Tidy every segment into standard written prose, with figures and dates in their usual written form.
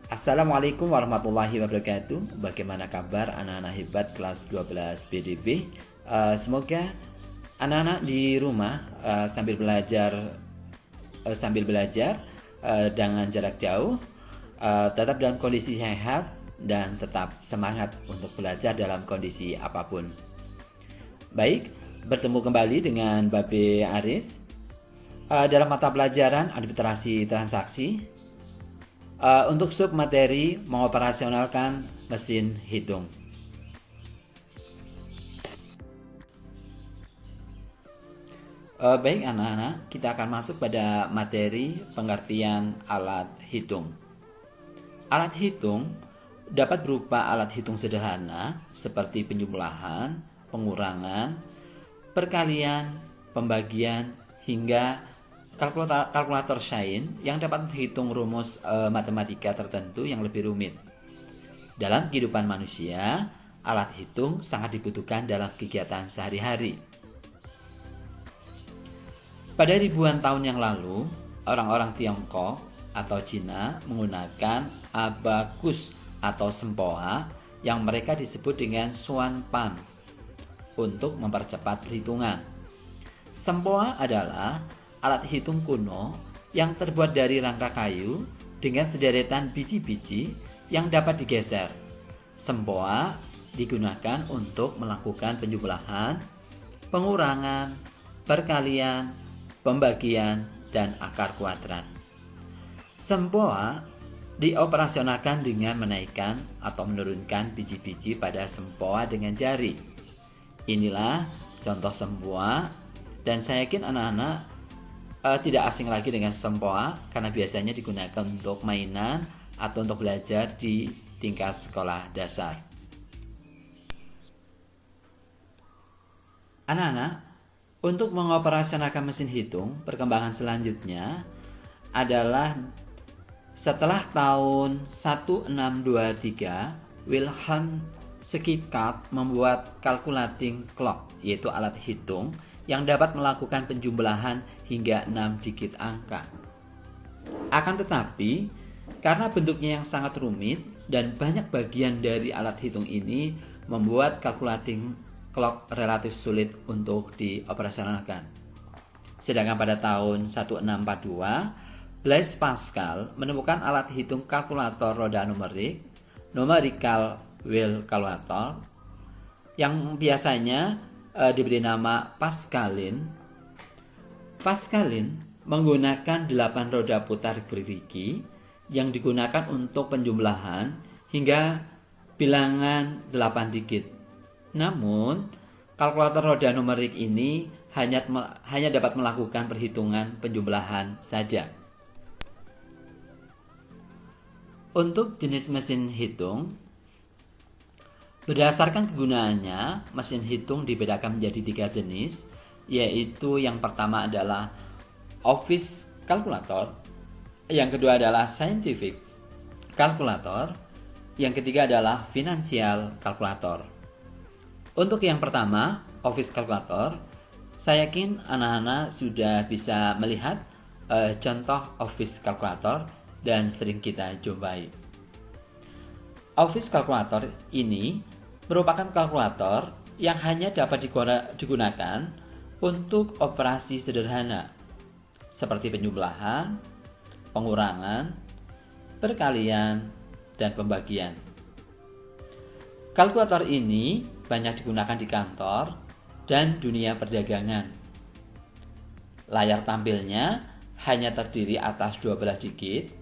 Assalamualaikum warahmatullahi wabarakatuh. Bagaimana kabar anak-anak hebat kelas 12 BDB? Semoga anak-anak di rumah sambil belajar dengan jarak jauh, tetap dalam kondisi sehat dan tetap semangat untuk belajar dalam kondisi apapun. Baik, bertemu kembali dengan Babe Aris dalam mata pelajaran arbitrasi transaksi. Untuk sub materi mengoperasionalkan mesin hitung. Baik anak-anak, kita akan masuk pada materi pengertian alat hitung. Alat hitung dapat berupa alat hitung sederhana seperti penjumlahan, pengurangan, perkalian, pembagian, hingga kalkulator Shine yang dapat menghitung rumus matematika tertentu yang lebih rumit. Dalam kehidupan manusia, alat hitung sangat dibutuhkan dalam kegiatan sehari-hari. Pada ribuan tahun yang lalu, orang-orang Tiongkok atau Cina menggunakan abakus atau sempoa yang mereka disebut dengan Xuan Pan untuk mempercepat perhitungan. Sempoa adalah alat hitung kuno yang terbuat dari rangka kayu dengan sederetan biji-biji yang dapat digeser. Sempoa digunakan untuk melakukan penjumlahan, pengurangan, perkalian, pembagian, dan akar kuadrat. Sempoa dioperasionalkan dengan menaikkan atau menurunkan biji-biji pada sempoa dengan jari. Inilah contoh sempoa, dan saya yakin anak-anak tidak asing lagi dengan sempoa karena biasanya digunakan untuk mainan atau untuk belajar di tingkat sekolah dasar. Anak-anak, untuk mengoperasionalkan mesin hitung, perkembangan selanjutnya adalah setelah tahun 1623, Wilhelm Schickard membuat calculating clock, yaitu alat hitung yang dapat melakukan penjumlahan hingga 6 digit angka. Akan tetapi, karena bentuknya yang sangat rumit dan banyak bagian dari alat hitung ini membuat calculating clock relatif sulit untuk dioperasionalkan. Sedangkan pada tahun 1642, Blaise Pascal menemukan alat hitung kalkulator roda numerik, numerical wheel calculator, yang biasanya diberi nama Pascaline. Pascaline menggunakan 8 roda putar gerigi yang digunakan untuk penjumlahan hingga bilangan 8 digit. Namun, kalkulator roda numerik ini hanya dapat melakukan perhitungan penjumlahan saja. Untuk jenis mesin hitung, berdasarkan kegunaannya, mesin hitung dibedakan menjadi 3 jenis, yaitu yang pertama adalah office calculator, yang kedua adalah scientific calculator, yang ketiga adalah financial calculator. Untuk yang pertama, office calculator, saya yakin anak-anak sudah bisa melihat contoh office calculator dan sering kita jumpai. Office calculator ini merupakan kalkulator yang hanya dapat digunakan untuk operasi sederhana seperti penjumlahan, pengurangan, perkalian, dan pembagian. Kalkulator ini banyak digunakan di kantor dan dunia perdagangan. Layar tampilnya hanya terdiri atas 12 digit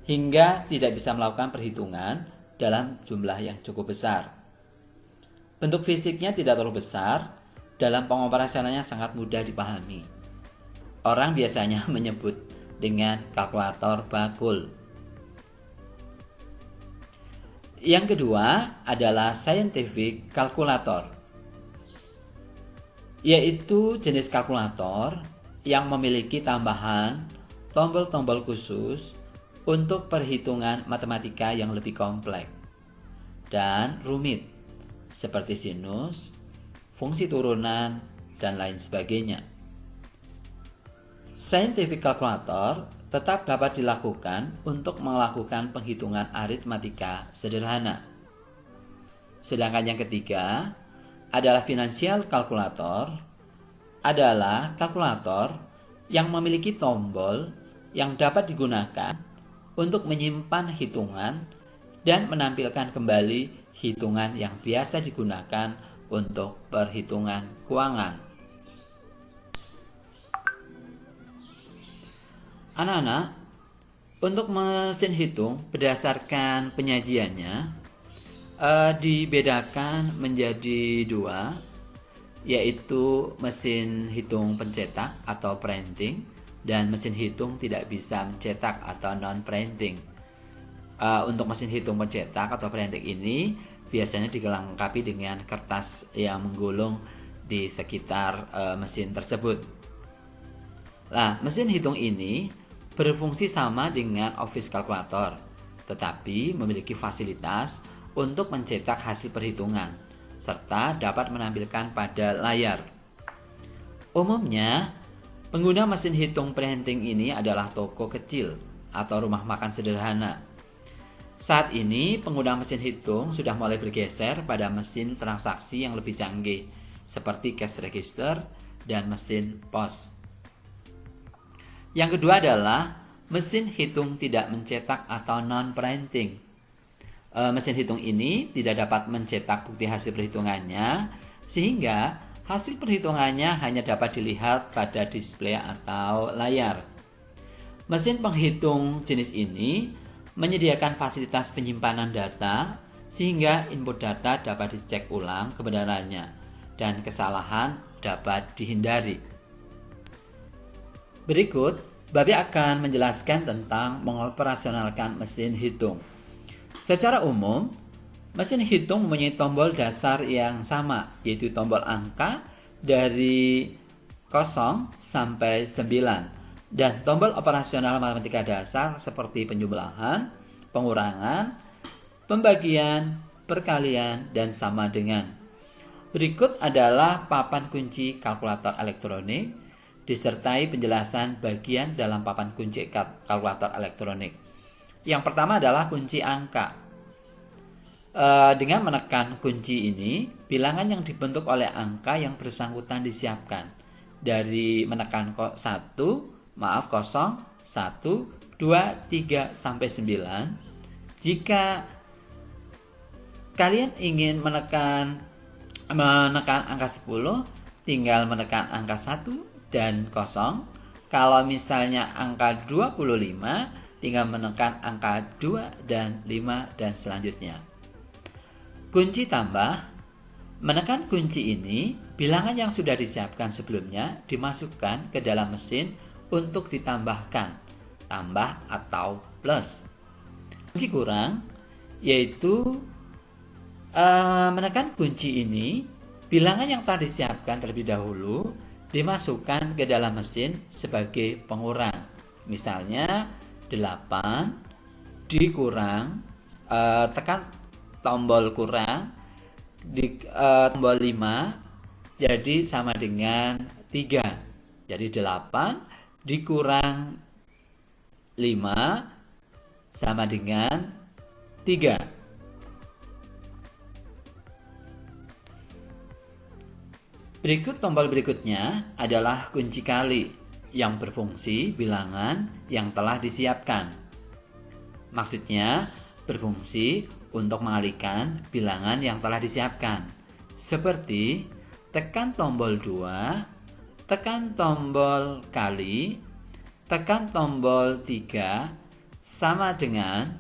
hingga tidak bisa melakukan perhitungan dalam jumlah yang cukup besar. Bentuk fisiknya tidak terlalu besar, dalam pengoperasionalnya sangat mudah dipahami. Orang biasanya menyebut dengan kalkulator bakul. Yang kedua adalah scientific calculator, yaitu jenis kalkulator yang memiliki tambahan tombol-tombol khusus untuk perhitungan matematika yang lebih kompleks dan rumit, seperti sinus, fungsi turunan, dan lain sebagainya. Scientific calculator tetap dapat dilakukan untuk melakukan penghitungan aritmatika sederhana. Sedangkan yang ketiga adalah financial calculator, adalah kalkulator yang memiliki tombol yang dapat digunakan untuk menyimpan hitungan dan menampilkan kembali hitungan yang biasa digunakan untuk perhitungan keuangan. Anak-anak, untuk mesin hitung berdasarkan penyajiannya dibedakan menjadi dua, yaitu mesin hitung pencetak atau printing dan mesin hitung tidak bisa mencetak atau non-printing. Untuk mesin hitung pencetak atau printing ini biasanya dilengkapi dengan kertas yang menggulung di sekitar mesin tersebut. Nah, mesin hitung ini berfungsi sama dengan office calculator, tetapi memiliki fasilitas untuk mencetak hasil perhitungan serta dapat menampilkan pada layar. Umumnya, pengguna mesin hitung printing ini adalah toko kecil atau rumah makan sederhana. Saat ini, pengguna mesin hitung sudah mulai bergeser pada mesin transaksi yang lebih canggih, seperti cash register dan mesin pos. Yang kedua adalah mesin hitung tidak mencetak atau non-printing. Mesin hitung ini tidak dapat mencetak bukti hasil perhitungannya, sehingga hasil perhitungannya hanya dapat dilihat pada display atau layar. Mesin penghitung jenis ini menyediakan fasilitas penyimpanan data, sehingga input data dapat dicek ulang kebenarannya dan kesalahan dapat dihindari. Berikut, Babi akan menjelaskan tentang mengoperasionalkan mesin hitung. Secara umum, mesin hitung mempunyai tombol dasar yang sama, yaitu tombol angka dari 0 sampai 9, dan tombol operasional matematika dasar seperti penjumlahan, pengurangan, pembagian, perkalian, dan sama dengan. Berikut adalah papan kunci kalkulator elektronik disertai penjelasan bagian dalam papan kunci kalkulator elektronik. Yang pertama adalah kunci angka. Dengan menekan kunci ini, bilangan yang dibentuk oleh angka yang bersangkutan disiapkan. Dari menekan 0, 1, 2, 3, sampai 9. Jika kalian ingin menekan angka 10, tinggal menekan angka 1 dan 0. Kalau misalnya angka 25, tinggal menekan angka 2 dan 5 dan selanjutnya. Kunci tambah. Menekan kunci ini, bilangan yang sudah disiapkan sebelumnya dimasukkan ke dalam mesin untuk ditambahkan, tambah atau plus. Kunci kurang, yaitu menekan kunci ini, bilangan yang telah disiapkan terlebih dahulu dimasukkan ke dalam mesin sebagai pengurang. Misalnya 8 dikurang, tekan tombol kurang, tombol 5 jadi sama dengan 3. Jadi 8 dikurang 5 sama dengan 3. Berikut tombol berikutnya adalah kunci kali yang berfungsi bilangan yang telah disiapkan. Maksudnya berfungsi untuk mengalihkan bilangan yang telah disiapkan. Seperti tekan tombol 2, tekan tombol kali, tekan tombol 3 sama dengan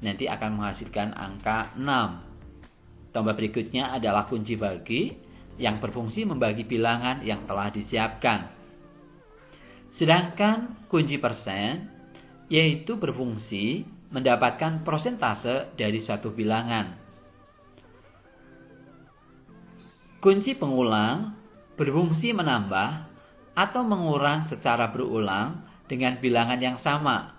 nanti akan menghasilkan angka 6. Tombol berikutnya adalah kunci bagi yang berfungsi membagi bilangan yang telah disiapkan. Sedangkan kunci persen yaitu berfungsi mendapatkan persentase dari suatu bilangan. Kunci pengulang berfungsi menambah atau mengurang secara berulang dengan bilangan yang sama.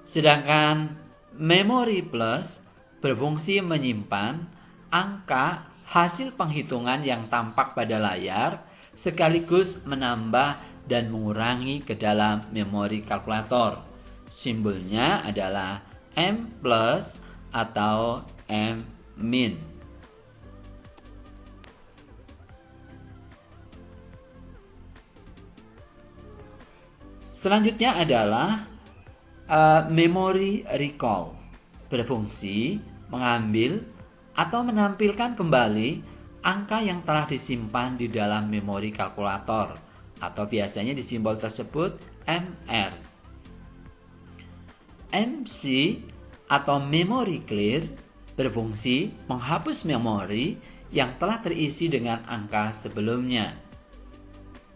Sedangkan memori plus berfungsi menyimpan angka hasil penghitungan yang tampak pada layar sekaligus menambah dan mengurangi ke dalam memori kalkulator. Simbolnya adalah M plus atau M min. Selanjutnya adalah memory recall, berfungsi mengambil atau menampilkan kembali angka yang telah disimpan di dalam memori kalkulator, atau biasanya di simbol tersebut MR. MC atau memory clear berfungsi menghapus memori yang telah terisi dengan angka sebelumnya.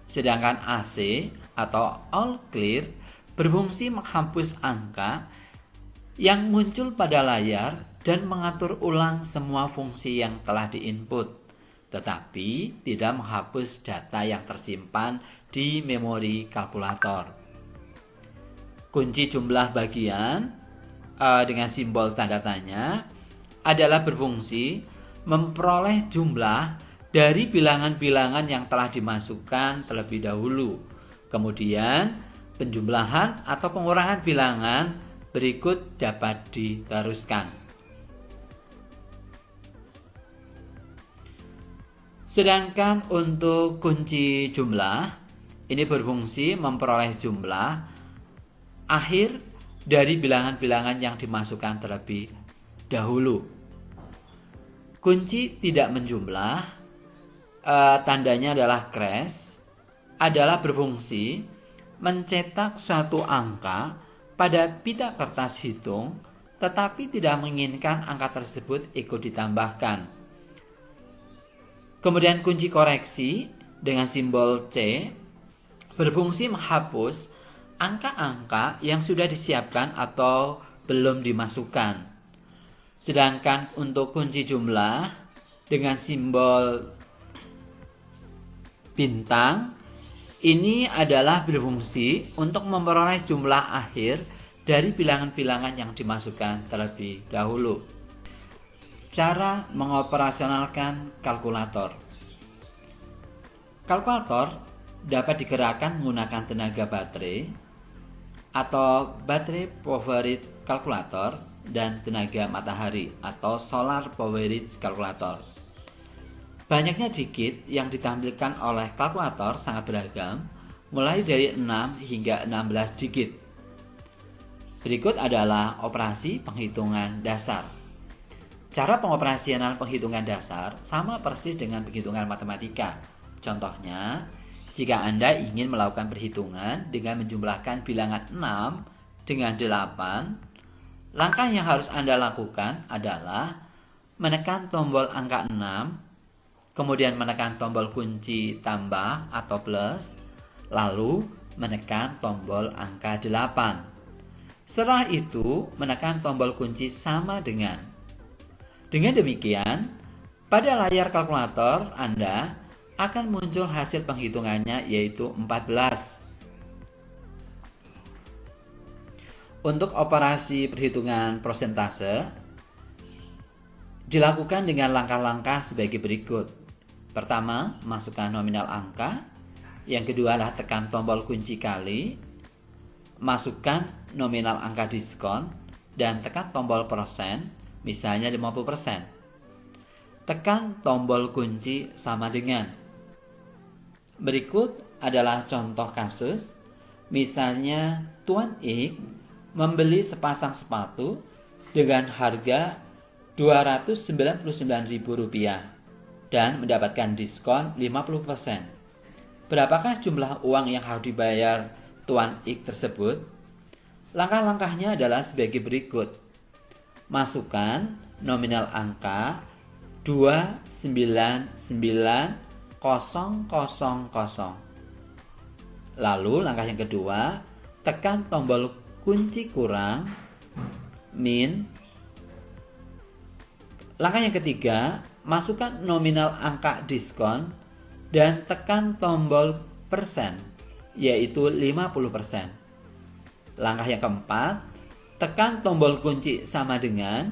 Sedangkan AC atau all clear berfungsi menghapus angka yang muncul pada layar dan mengatur ulang semua fungsi yang telah diinput, tetapi tidak menghapus data yang tersimpan di memori kalkulator. Kunci jumlah bagian dengan simbol tanda tanya adalah berfungsi memperoleh jumlah dari bilangan-bilangan yang telah dimasukkan terlebih dahulu. Kemudian penjumlahan atau pengurangan bilangan berikut dapat diteruskan. Sedangkan untuk kunci jumlah ini berfungsi memperoleh jumlah akhir dari bilangan-bilangan yang dimasukkan terlebih dahulu. Kunci tidak menjumlah, tandanya adalah crash, adalah berfungsi mencetak suatu angka pada pita kertas hitung, tetapi tidak menginginkan angka tersebut ikut ditambahkan. Kemudian kunci koreksi dengan simbol C berfungsi menghapus angka-angka yang sudah disiapkan atau belum dimasukkan. Sedangkan untuk kunci jumlah dengan simbol bintang ini adalah berfungsi untuk memperoleh jumlah akhir dari bilangan-bilangan yang dimasukkan terlebih dahulu. Cara mengoperasionalkan kalkulator. Kalkulator dapat digerakkan menggunakan tenaga baterai atau baterai powered kalkulator dan tenaga matahari atau solar powered kalkulator. Banyaknya digit yang ditampilkan oleh kalkulator sangat beragam, mulai dari 6 hingga 16 digit. Berikut adalah operasi penghitungan dasar. Cara pengoperasional penghitungan dasar sama persis dengan penghitungan matematika. Contohnya, jika Anda ingin melakukan perhitungan dengan menjumlahkan bilangan 6 dengan 8, langkah yang harus Anda lakukan adalah menekan tombol angka 6, kemudian menekan tombol kunci tambah atau plus, lalu menekan tombol angka 8. Setelah itu, menekan tombol kunci sama dengan. Dengan demikian, pada layar kalkulator Anda akan muncul hasil penghitungannya yaitu 14. Untuk operasi perhitungan persentase dilakukan dengan langkah-langkah sebagai berikut. Pertama, masukkan nominal angka. Yang kedua adalah tekan tombol kunci kali. Masukkan nominal angka diskon dan tekan tombol persen, misalnya 50%. Tekan tombol kunci sama dengan. Berikut adalah contoh kasus. Misalnya Tuan X membeli sepasang sepatu dengan harga Rp299.000 dan mendapatkan diskon 50%. Berapakah jumlah uang yang harus dibayar Tuan X tersebut? Langkah-langkahnya adalah sebagai berikut. Masukkan nominal angka 299.000. Lalu langkah yang kedua, tekan tombol kunci kurang, min. Langkah yang ketiga, masukkan nominal angka diskon dan tekan tombol persen, yaitu 50%. Langkah yang keempat, tekan tombol kunci sama dengan.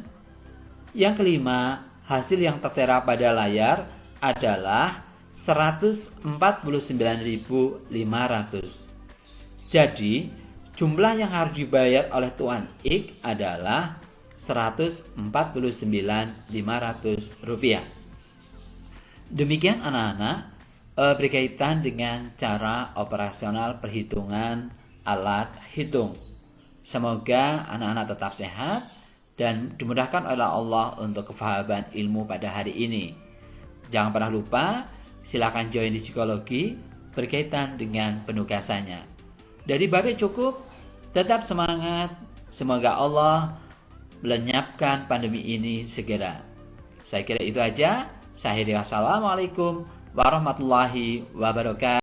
Yang kelima, hasil yang tertera pada layar adalah 149.500. Jadi, jumlah yang harus dibayar oleh Tuan Ik adalah 149.500 rupiah. Demikian anak-anak berkaitan dengan cara operasional perhitungan alat hitung. Semoga anak-anak tetap sehat dan dimudahkan oleh Allah untuk kefahaman ilmu pada hari ini. Jangan pernah lupa, silakan join di psikologi berkaitan dengan penugasannya. Dari Babe cukup, tetap semangat. Semoga Allah melenyapkan pandemi ini segera. Saya kira itu aja. Saya Assalamualaikum warahmatullahi wabarakatuh.